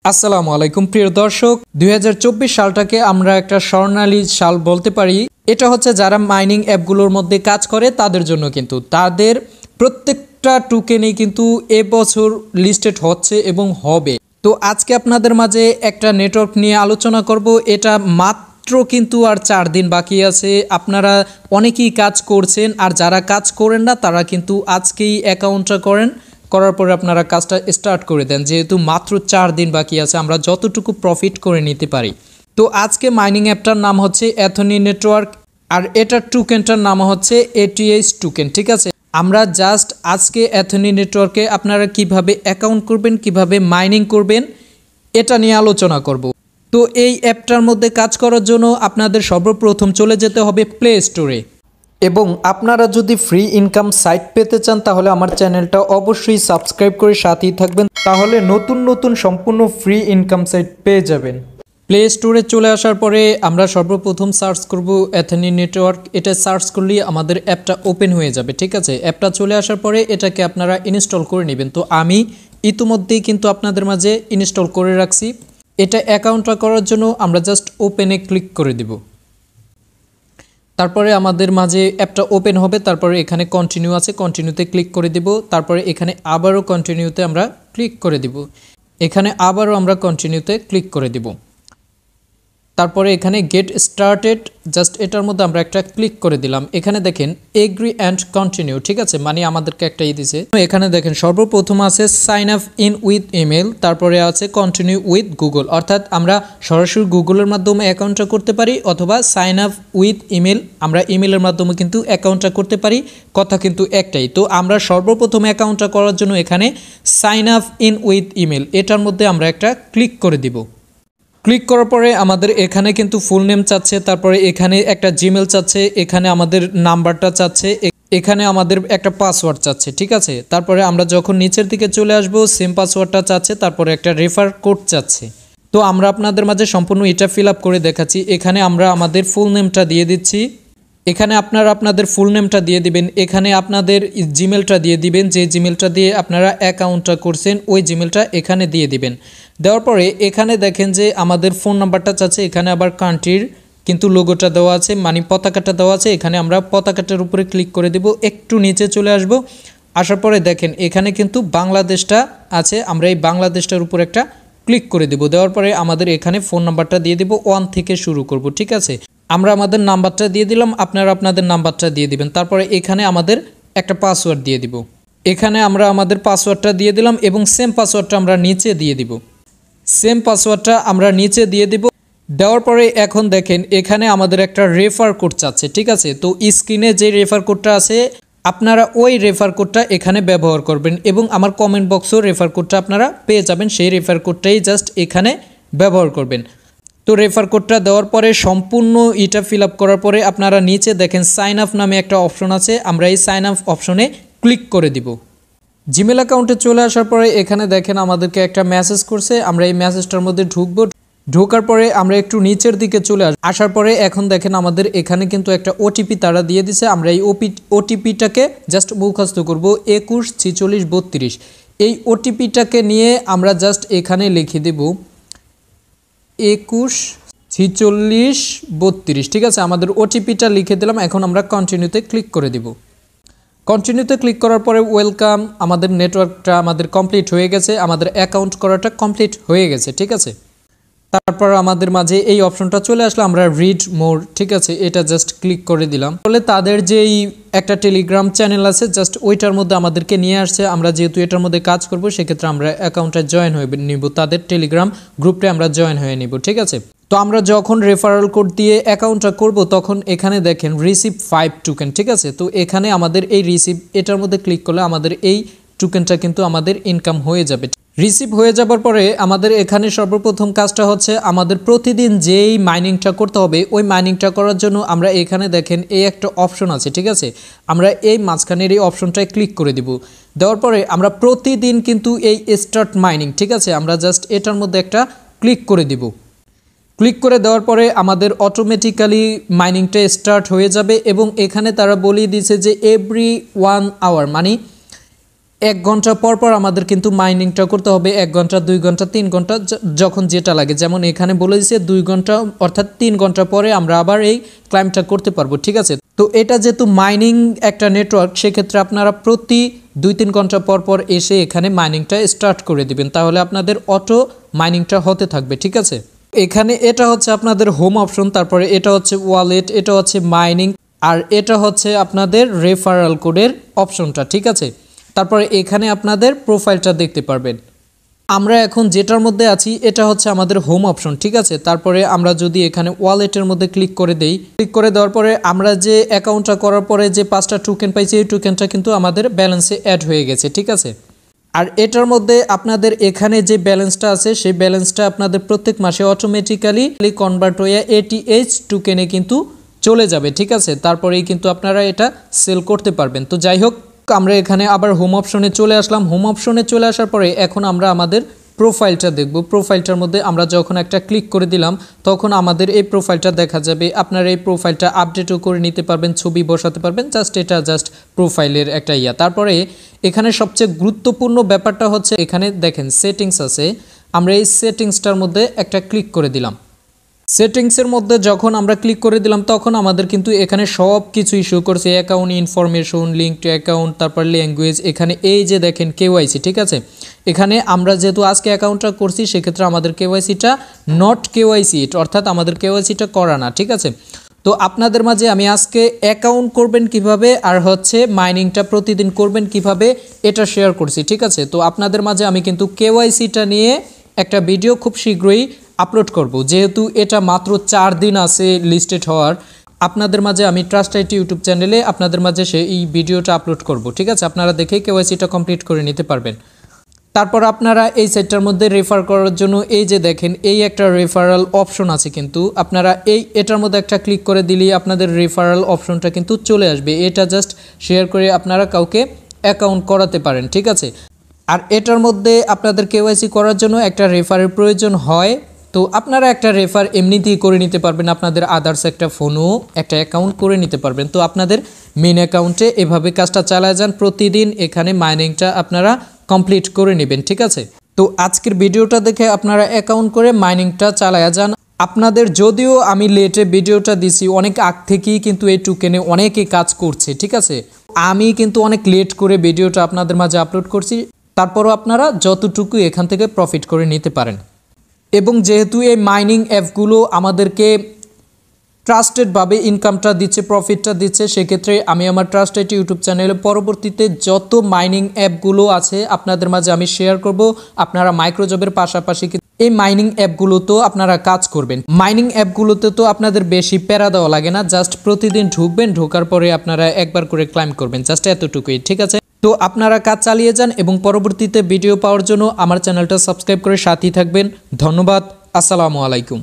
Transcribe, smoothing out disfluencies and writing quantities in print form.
আসসালামু আলাইকুম প্রিয় দর্শক 2024 সালটাকে আমরা একটা স্বর্ণালী সাল বলতে পারি। এটা হচ্ছে যারা মাইনিং অ্যাপগুলোর মধ্যে কাজ করে তাদের জন্য, কিন্তু তাদের প্রত্যেকটা টোকেনই কিন্তু এবছর লিস্টেড হচ্ছে এবং হবে। তো আজকে আপনাদের মাঝে একটা নেটওয়ার্ক নিয়ে আলোচনা করব। এটা মাত্র কিন্তু আর 4 দিন বাকি আছে। আপনারা অনেকেই কাজ করছেন, আর যারা কাজ করেন না তারা কিন্তু আজকেই অ্যাকাউন্টটা করার পরে আপনারা কাজটা স্টার্ট করে দেন, যেহেতু মাত্র 4 দিন বাকি আছে, আমরা যতটুকু প্রফিট করে নিতে পারি। তো আজকে মাইনিং অ্যাপটার নাম হচ্ছে অ্যাথনি নেটওয়ার্ক, আর এটার টোকেনটার নাম হচ্ছে ATH টোকেন। ঠিক আছে, আমরা জাস্ট আজকে অ্যাথনি নেটওয়ার্কে আপনারা কিভাবে অ্যাকাউন্ট করবেন, কিভাবে মাইনিং করবেন, এটা নিয়ে আলোচনা করব। তো এই অ্যাপটার মধ্যে কাজ করার জন্য আপনাদের সর্বপ্রথম চলে যেতে হবে প্লে স্টোরে, এবং আপনারা যদি ফ্রি ইনকাম সাইট পেতে চান তাহলে আমার চ্যানেলটা অবশ্যই সাবস্ক্রাইব করে সাথেই থাকবেন, তাহলে নতুন নতুন সম্পূর্ণ ফ্রি ইনকাম সাইট পেয়ে যাবেন। প্লে স্টোরে চলে আসার পরে আমরা সর্বপ্রথম সার্চ করব অ্যাথনি নেটওয়ার্ক। এটা সার্চ করলেই আমাদের অ্যাপটা ওপেন হয়ে যাবে। ঠিক আছে, অ্যাপটা চলে আসার পরে এটাকে আপনারা ইনস্টল করে নেবেন। তো আমি ইতিমধ্যেই কিন্তু আপনাদের মাঝে ইনস্টল করে রাখছি। এটা অ্যাকাউন্টটা করার জন্য আমরা জাস্ট ওপেনে ক্লিক করে দিব। তারপরে আমাদের মাঝে অ্যাপটা ওপেন হবে। তারপরে এখানে কন্টিনিউ আছে, কন্টিনিউতে ক্লিক করে দিব। তারপরে এখানে আবারও কন্টিনিউতে আমরা ক্লিক করে দিব। এখানে আবারও আমরা কন্টিনিউতে ক্লিক করে দিব। তারপরে এখানে গেট স্টার্টেড, জাস্ট এটার মধ্যে আমরা একটা ক্লিক করে দিলাম। এখানে দেখেন এগ্রি অ্যান্ড কন্টিনিউ। ঠিক আছে, মানে আমাদেরকে একটা দিছে। এখানে দেখেন সর্বপ্রথম আছে sign up in with email, তারপরে আছে কন্টিনিউ উইথ গুগল, অর্থাৎ আমরা সরাসরি গুগলের মাধ্যমে অ্যাকাউন্টটা করতে পারি, অথবা সাইন আপ উইথ ইমেল, আমরা ইমেলের মাধ্যমে কিন্তু অ্যাকাউন্টটা করতে পারি। কথা কিন্তু একটাই। তো আমরা সর্বপ্রথম অ্যাকাউন্টটা করার জন্য এখানে sign up in with email, এটার মধ্যে আমরা একটা ক্লিক করে দিব। ক্লিক করার পরে আমাদের এখানে কিন্তু ফুল নেম চাচ্ছে, তারপরে এখানে একটা জিমেল চাচ্ছে, এখানে আমাদের নাম্বারটা চাচ্ছে, এখানে আমাদের একটা পাসওয়ার্ড চাচ্ছে। ঠিক আছে, তারপরে আমরা যখন নিচের দিকে চলে আসব সেম পাসওয়ার্ডটা চাচ্ছে, তারপরে একটা রেফার কোড চাচ্ছে। তো আমরা আপনাদের মাঝে সম্পূর্ণ এটা ফিল আপ করে দেখাচ্ছি। এখানে আমরা আমাদের ফুল নেমটা দিয়ে দিচ্ছি, এখানে আপনারা আপনাদের ফুল নেমটা দিয়ে দিবেন, এখানে আপনাদের জিমেলটা দিয়ে দিবেন, যে জিমেলটা দিয়ে আপনারা অ্যাকাউন্টটা করছেন ওই জিমেলটা এখানে দিয়ে দিবেন। দেওয়ার পরে এখানে দেখেন যে আমাদের ফোন নাম্বারটা চাচ্ছে, এখানে আবার কান্ট্রির কিন্তু লোগোটা দেওয়া আছে, মানে পতাকাটা দেওয়া আছে। এখানে আমরা পতাকাটার উপরে ক্লিক করে দিব, একটু নিচে চলে আসব। আসার পরে দেখেন এখানে কিন্তু বাংলাদেশটা আছে, আমরা এই বাংলাদেশটার উপর একটা ক্লিক করে দেব। দেওয়ার পরে আমাদের এখানে ফোন নাম্বারটা দিয়ে দিব, 1 থেকে শুরু করব। ঠিক আছে, আমরা আমাদের নাম্বারটা দিয়ে দিলাম, আপনারা আপনাদের নাম্বারটা দিয়ে দিবেন। তারপরে এখানে আমাদের একটা পাসওয়ার্ড দিয়ে দিব, এখানে আমরা আমাদের পাসওয়ার্ডটা দিয়ে দিলাম, এবং সেম পাসওয়ার্ডটা আমরা নিচে দিয়ে দিব, সেম পাসওয়ার্ডটা আমরা নিচে দিয়ে দিব। দেওয়ার পরে এখন দেখেন এখানে আমাদের একটা রেফার কোড চাচ্ছে। ঠিক আছে, তো স্ক্রিনে যে রেফার কোডটা আছে আপনারা ওই রেফার কোডটা এখানে ব্যবহার করবেন, এবং আমার কমেন্ট বক্সেও রেফার কোডটা আপনারা পেয়ে যাবেন, সেই রেফার কোডটাই জাস্ট এখানে ব্যবহার করবেন। তো রেফার কোডটা দেওয়ার পরে সম্পূর্ণ এটা ফিল আপ করার পরে আপনারা নিচে দেখেন সাইন আপ নামে একটা অপশন আছে, আমরা এই সাইন আপ অপশনে ক্লিক করে দিব। জিমেল অ্যাকাউন্টে চলে আসার পরে এখানে দেখেন আমাদেরকে একটা মেসেজ করছে, আমরা এই মেসেজটার মধ্যে ঢুকবো। ঢোকার পরে আমরা একটু নিচের দিকে চলে আসার পরে এখন দেখেন আমাদের এখানে কিন্তু একটা ওটিপি তারা দিয়ে দিছে, আমরা এই ওটিপিটাকে জাস্ট মুখস্থ করব, 21 46 32। এই ওটিপিটাকে নিয়ে আমরা জাস্ট এখানে লিখে দেব 21 46 32। ঠিক আছে, আমাদের ওটিপিটা লিখে দিলাম। এখন আমরা কন্টিনিউতে ক্লিক করে দিব। কন্টিনিউতে ক্লিক করার পরে ওয়েলকাম, আমাদের নেটওয়ার্কটা আমাদের কমপ্লিট হয়ে গেছে, আমাদের অ্যাকাউন্ট করাটা কমপ্লিট হয়ে গেছে। ঠিক আছে, তারপর আমাদের মাঝে এই অপশনটা চলে আসলো, আমরা রিড মোর। ঠিক আছে, এটা জাস্ট ক্লিক করে দিলাম। বলে তাদের যেই একটা টেলিগ্রাম চ্যানেল আছে জাস্ট ওইটার মধ্যে আমাদেরকে নিয়ে আসছে। আমরা যেহেতু এটার মধ্যে কাজ করব সেক্ষেত্রে আমরা অ্যাকাউন্টে জয়েন হয়ে নিব, তাদের টেলিগ্রাম গ্রুপে আমরা জয়েন হয়ে নিব। ঠিক আছে, তো আমরা যখন রেফারেল কোড দিয়ে অ্যাকাউন্টটা করব তখন এখানে দেখেন রিসিভ 5 টোকেন। ঠিক আছে, তো এখানে আমাদের এই রিসিভ এটার মধ্যে ক্লিক করলে আমাদের এই টোকেনটা কিন্তু আমাদের ইনকাম হয়ে যাবে। রিসিভ হয়ে যাবার পরে আমাদের এখানে সর্বপ্রথম কাজটা হচ্ছে আমাদের প্রতিদিন যেই মাইনিংটা করতে হবে ওই মাইনিংটা করার জন্য আমরা এখানে দেখেন এই একটা অপশন আছে। ঠিক আছে, আমরা এই মাঝখানের এই অপশনটায় ক্লিক করে দিব। দেওয়ার পরে আমরা প্রতিদিন কিন্তু এই স্টার্ট মাইনিং, ঠিক আছে, আমরা জাস্ট এটার মধ্যে একটা ক্লিক করে দিব। ক্লিক করে দেওয়ার পরে আমাদের অটোমেটিক্যালি মাইনিংটা স্টার্ট হয়ে যাবে, এবং এখানে তারা বলিয়ে দিয়েছে যে এভরি 1 আওয়ার, মানে 1 ঘন্টা পর পর আমাদের কিন্তু মাইনিংটা করতে হবে। 1 ঘন্টা 2 ঘন্টা 3 ঘন্টা যখন যেটা লাগে। যেমন এখানে বলে দিয়েছে 2 ঘন্টা অর্থাৎ 3 ঘন্টা পরে আমরা আবার এই ক্লাইমটা করতে পারবো, ঠিক আছে। তো এটা যেহেতু মাইনিং একটা নেটওয়ার্ক, সেক্ষেত্রে আপনারা প্রতি 2-3 ঘন্টা পর পর এসে এখানে মাইনিংটা স্টার্ট করে দিবেন, তাহলে আপনাদের অটো মাইনিংটা হতে থাকবে, ঠিক আছে। এখানে এটা হচ্ছে আপনাদের হোম অপশন, তারপরে এটা হচ্ছে ওয়ালেট, এটা হচ্ছে মাইনিং, আর এটা হচ্ছে আপনাদের রেফারাল কোডের অপশনটা, ঠিক আছে। তারপরে এখানে আপনাদের প্রোফাইলটা দেখতে পারবেন। আমরা এখন যেটার মধ্যে আছি এটা হচ্ছে আমাদের হোম অপশন, ঠিক আছে। তারপরে আমরা যদি এখানে ওয়ালেটের মধ্যে ক্লিক করে দেই, ক্লিক করে দেওয়ার পরে আমরা যে অ্যাকাউন্টটা করার পরে যে 5টা টোকেন পাইছি, এই টোকেনটা কিন্তু আমাদের ব্যালেন্সে অ্যাড হয়ে গেছে, ঠিক আছে। আর এটার মধ্যে আপনাদের এখানে যে ব্যালেন্সটা আছে সেই ব্যালেন্সটা আপনাদের প্রত্যেক মাসে অটোমেটিক্যালি কনভার্ট হয়ে ATH টোকেনে কিন্তু চলে যাবে, ঠিক আছে। তারপরেই কিন্তু আপনারা এটা সেল করতে পারবেন। তো যাই হোক, আমরা এখানে আবার হোম অপশনে চলে আসলাম। হোম অপশনে চলে আসার পরে এখন আমরা আমাদের প্রোফাইলটা দেখব। প্রোফাইলটার মধ্যে আমরা যখন একটা ক্লিক করে দিলাম তখন আমাদের এই প্রোফাইলটা দেখা যাবে। আপনারা এই প্রোফাইলটা আপডেটও করে নিতে পারবেন, ছবি বসাতে পারবেন, এটা জাস্ট প্রোফাইলের একটা ইয়া। তারপরে এখানে সবচেয়ে গুরুত্বপূর্ণ ব্যাপারটা হচ্ছে এখানে দেখেন সেটিংস আছে। আমরা এই সেটিংসটার মধ্যে একটা ক্লিক করে দিলাম। সেটিংসের মধ্যে যখন আমরা ক্লিক করে দিলাম তখন আমাদের কিন্তু এখানে সব কিছুই শো করছে, account information, link to account, তারপর ল্যাঙ্গুয়েজ, এখানে এই যে দেখেন কেওয়াইসি, ঠিক আছে। এখানে আমরা যেহেতু আজকে অ্যাকাউন্টটা করছি সেক্ষেত্রে আমাদের কেওয়াইসিটা নট কেওয়াইসি, অর্থাৎ আমাদের কেওয়াইসিটা করা না, ঠিক আছে। তো আপনাদের মাঝে আমি আজকে অ্যাকাউন্ট করবেন কিভাবে আর হচ্ছে মাইনিংটা প্রতিদিন করবেন কিভাবে এটা শেয়ার করছি, ঠিক আছে। তো আপনাদের মাঝে আমি কিন্তু কেওয়াইসিটা নিয়ে একটা ভিডিও খুব শীঘ্রই আপলোড করব, যেহেতু এটা মাত্র 4 দিন আছে লিস্টেড হওয়ার। আপনাদের মাঝে আমি ট্রাস্ট আইটি ইউটিউব চ্যানেলে আপনাদের মাঝে এই ভিডিওটা আপলোড করব, ঠিক আছে। আপনারা দেখে কেওয়াইসিটা কমপ্লিট করে নিতে পারবেন। তারপর আপনারা এই সাইটটার মধ্যে রেফার করার জন্য এই যে দেখেন এই একটা রেফারাল অপশন আছে, কিন্তু আপনারা এটার মধ্যে একটা ক্লিক করে দিলেই আপনাদের রেফারাল অপশনটা কিন্তু চলে আসবে। এটা জাস্ট শেয়ার করে আপনারা কাউকে অ্যাকাউন্ট করাতে পারেন, ঠিক আছে। আর এটার মধ্যে আপনাদের কেওয়াইসি করার জন্য একটা রেফারের প্রয়োজন হয়। তো আপনারা একটা রেফার এমনিতেই করে নিতে পারবেন, আপনাদের আদার্স একটা ফোনও একটা অ্যাকাউন্ট করে নিতে পারবেন। তো আপনাদের মেন অ্যাকাউন্টে এভাবে কাজটা চালায় যান, প্রতিদিন এখানে মাইনিংটা আপনারা কমপ্লিট করে নেবেন, ঠিক আছে। তো আজকের ভিডিওটা দেখে আপনারা অ্যাকাউন্ট করে মাইনিংটা চালায় যান। আপনাদের যদিও আমি লেটে ভিডিওটা দিছি, অনেক আগ থেকেই কিন্তু এই টোকেনে অনেকে কাজ করছে, ঠিক আছে। আমি কিন্তু অনেক লেট করে ভিডিওটা আপনাদের মাঝে আপলোড করছি, তারপরও আপনারা যতটুকু এখান থেকে প্রফিট করে নিতে পারেন। এবং যেহেতু এই মাইনিং অ্যাপগুলো আমাদেরকে ট্রাস্টেডভাবে ইনকামটা দিচ্ছে, প্রফিটটা দিচ্ছে, সেক্ষেত্রে আমি আমার ট্রাস্ট আইটি ইউটিউব চ্যানেলে পরবর্তীতে যত মাইনিং অ্যাপগুলো আছে আপনাদের মাঝে আমি শেয়ার করব। আপনারা মাইক্রোজবের পাশাপাশি এই মাইনিং অ্যাপগুলোতেও আপনারা কাজ করবেন। মাইনিং অ্যাপগুলোতে তো আপনাদের বেশি প্যারা দেওয়া লাগে না, জাস্ট প্রতিদিন ঢুকবেন, ঢোকার পরে আপনারা একবার করে ক্লাইম করবেন, জাস্ট এতটুকুই, ঠিক আছে। তো আপনারা কাজ চালিয়ে যান এবং পরবর্তীতে ভিডিও পাওয়ার জন্য আমার চ্যানেলটা সাবস্ক্রাইব করে সাথেই থাকবেন। ধন্যবাদ, আসসালামু আলাইকুম।